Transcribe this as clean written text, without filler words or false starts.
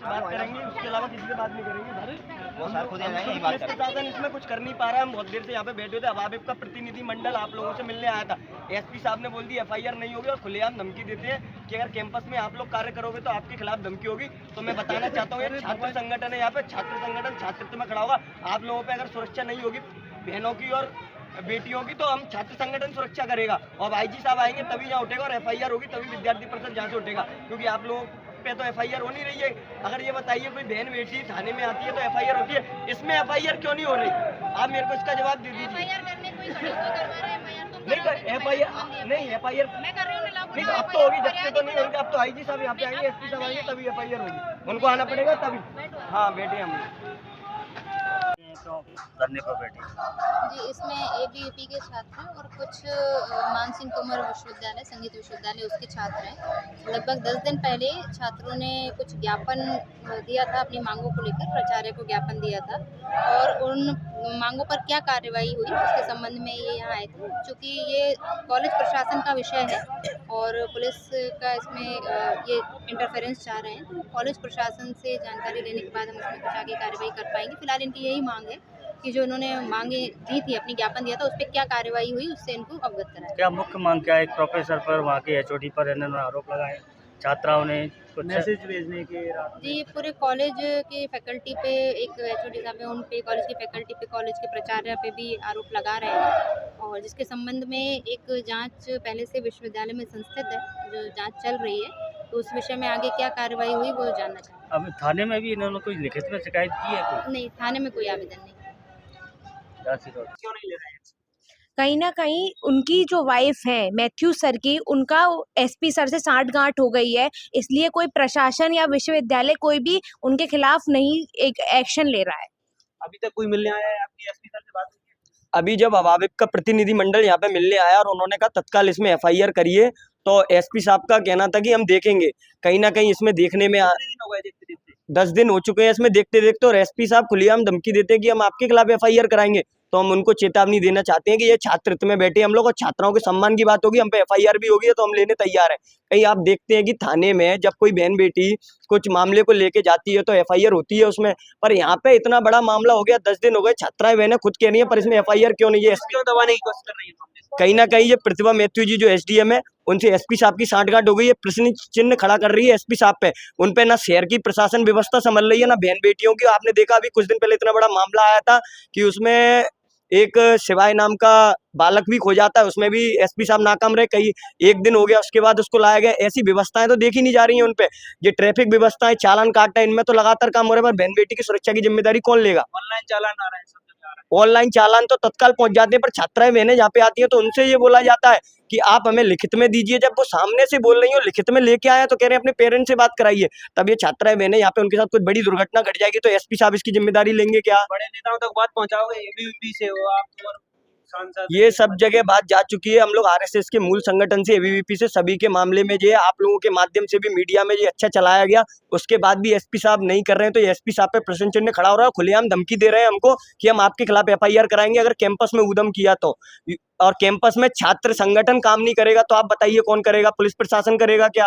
से बात करेंगे, उसके अलावा किसी से बात नहीं करेंगे। वो सर खुद ही जाएंगे, यही बात पुलिस करेंगे। प्रशासन इसमें कुछ कर नहीं पा रहा है। हम बहुत देर से यहाँ पे बैठे थे। अवाबिप का प्रतिनिधि मंडल आप लोगों से मिलने आया था। एसपी साहब ने बोल दी एफआईआर नहीं होगी और खुलेआम धमकी देते हैं कि अगर कैंपस में आप लोग कार्य करोगे तो आपके खिलाफ धमकी होगी। तो मैं बताना चाहता हूँ, ये छात्र संगठन है, यहाँ पे छात्र संगठन छात्रत्व में खड़ा होगा। आप लोगों पे अगर सुरक्षा नहीं होगी बहनों की और बेटियों की, तो हम छात्र संगठन सुरक्षा करेगा। और आईजी साहब आएंगे तभी यहाँ उठेगा, और एफआईआर होगी तभी विद्यार्थी परिषद जहाँ से उठेगा, क्योंकि आप लोगों पे तो एफआईआर हो नहीं रही है। अगर ये बताइए कोई बहन बेटी थाने में आती है तो एफआईआर होती है, इसमें एफआईआर क्यों नहीं हो रही? आप मेरे को इसका जवाब दे दीजिए। नहीं एफआईआर नहीं, एफआईआर नहीं, अब तो होगी, जब से तो नहीं होगी। अब तो आईजी साहब यहाँ पे आएंगे, एसपी साहब आएंगे तभी एफआईआर होगी। उनको आना पड़ेगा तभी। हाँ बेटे हम धरने पर बैठे जी, इसमें एबीवीपी के छात्र हैं और कुछ मानसिंह तोमर विश्वविद्यालय, संगीत विश्वविद्यालय, उसके छात्र हैं। लगभग 10 दिन पहले छात्रों ने कुछ ज्ञापन दिया था अपनी मांगों को लेकर, प्राचार्य को ज्ञापन दिया था, और उन मांगों पर क्या कार्रवाई हुई उसके संबंध में ये यहाँ आए थे। चूँकि ये कॉलेज प्रशासन का विषय है और पुलिस का इसमें ये इंटरफेरेंस चाह रहे हैं, तो कॉलेज प्रशासन से जानकारी लेने के बाद हम उसमें कुछ आगे कार्रवाई कर पाएंगे। फिलहाल इनकी यही मांग है कि जो उन्होंने मांगे दी थी, अपनी ज्ञापन दिया था, उस पर क्या कार्रवाई हुई उससे इनको अवगत कराया। क्या मुख्य मांग क्या है? एक प्रोफेसर पर, वहाँ के एचओडी पर इन्होंने आरोप लगाए, छात्राओं ने कुछ मैसेज भेजने के। जी, पूरे कॉलेज के फैकल्टी पे, एक एचओडी साहब है उन पे, कॉलेज की फैकल्टी पे, कॉलेज के प्राचार्य पे भी आरोप लगा रहे हैं, और जिसके संबंध में एक जांच पहले से विश्वविद्यालय में संस्थित है, जो जांच चल रही है, तो उस विषय में आगे क्या कार्रवाई हुई वो जानना चाहते हैं। अब थाने में भी इन्होंने कोई लिखित में शिकायत की है? कोई नहीं, थाने में कोई आवेदन नहीं। क्यों नहीं ले रहे हैं? कहीं ना कहीं उनकी जो वाइफ है मैथ्यू सर की, उनका एसपी सर से सांठ-गांठ हो गई है, इसलिए कोई प्रशासन या विश्वविद्यालय कोई भी उनके खिलाफ नहीं एक एक्शन ले रहा है। अभी तक कोई मिलने आया है? आपकी एसपी सर से बात हुई है? अभी जब अवाबिप का प्रतिनिधि मंडल यहाँ पे मिलने आया और उन्होंने कहा तत्काल इसमें एफआईआर करिए, तो एसपी साहब का कहना था कि हम देखेंगे। कहीं ना कहीं इसमें देखने में 10 दिन हो चुके हैं इसमें देखते देखते, और एसपी साहब खुलेआम धमकी देते हैं कि हम आपके खिलाफ एफआईआर कराएंगे। तो हम उनको चेतावनी देना चाहते हैं कि ये छात्रत्व में बैठे हम लोग, और छात्राओं के सम्मान की बात होगी, हम पे एफआईआर भी होगी, तो हम लेने तैयार हैं। कहीं आप देखते हैं कि थाने में जब कोई बहन बेटी कुछ मामले को लेके जाती है तो एफआईआर होती है उसमें, पर यहाँ पे इतना बड़ा मामला हो गया, 10 दिन हो गए, छात्राएं बहनें खुद कह रही है, पर इसमें एफआईआर क्यों नहीं है? क्यों दबाने की कोशिश कर रही है? कहीं ना कहीं ये प्रतिभा मैथ्यू जी जो एसडीएम है, उनसे एसपी साहब की सांठगांठ हो गई है, प्रश्न चिन्ह खड़ा कर रही है एसपी साहब पे। उन पे ना शहर की प्रशासन व्यवस्था संभल रही है, ना बहन बेटियों की। आपने देखा अभी कुछ दिन पहले इतना बड़ा मामला आया था कि उसमें एक शिवाय नाम का बालक भी खो जाता है, उसमें भी एसपी साहब नाकाम रहे। कई एक दिन हो गया, उसके बाद उसको लाया गया। ऐसी व्यवस्थाएं तो देखी नहीं जा रही हैं उनपे। ये ट्रैफिक व्यवस्थाएं, चालान काटना, इनमें तो लगातार काम हो रहा है, पर बहन बेटी की सुरक्षा की जिम्मेदारी कौन लेगा? ऑनलाइन चालान आ रहा है, ऑनलाइन चालान तो तत्काल पहुंच जाते हैं, पर छात्राएं बहनें जहाँ पे आती है तो उनसे ये बोला जाता है कि आप हमें लिखित में दीजिए। जब वो सामने से बोल रही हो लिखित में लेके आए तो कह रहे हैं अपने पेरेंट्स से बात कराइए। तब ये छात्राएं बहनें यहाँ पे, उनके साथ कुछ बड़ी दुर्घटना घट जाएगी तो एसपी साहब इसकी जिम्मेदारी लेंगे क्या? बड़े नेताओं तक बात पहुंचाओगे? एबीवीपी से हो आप और सांसद? ये सब जगह बात जा चुकी है। हम लोग आरएसएस के मूल संगठन से, एबीवीपी से, सभी के मामले में जो है आप लोगों के माध्यम से भी मीडिया में ये अच्छा चलाया गया। उसके बाद भी एसपी साहब नहीं कर रहे हैं, तो एसपी साहब पे प्रश्न चिन्ह खड़ा हो रहा है। खुलेआम धमकी दे रहे हैं हमको कि हम आपके खिलाफ एफआईआर कराएंगे अगर कैंपस में उद्यम किया तो। और कैंपस में छात्र संगठन काम नहीं करेगा तो आप बताइए कौन करेगा? पुलिस प्रशासन करेगा क्या?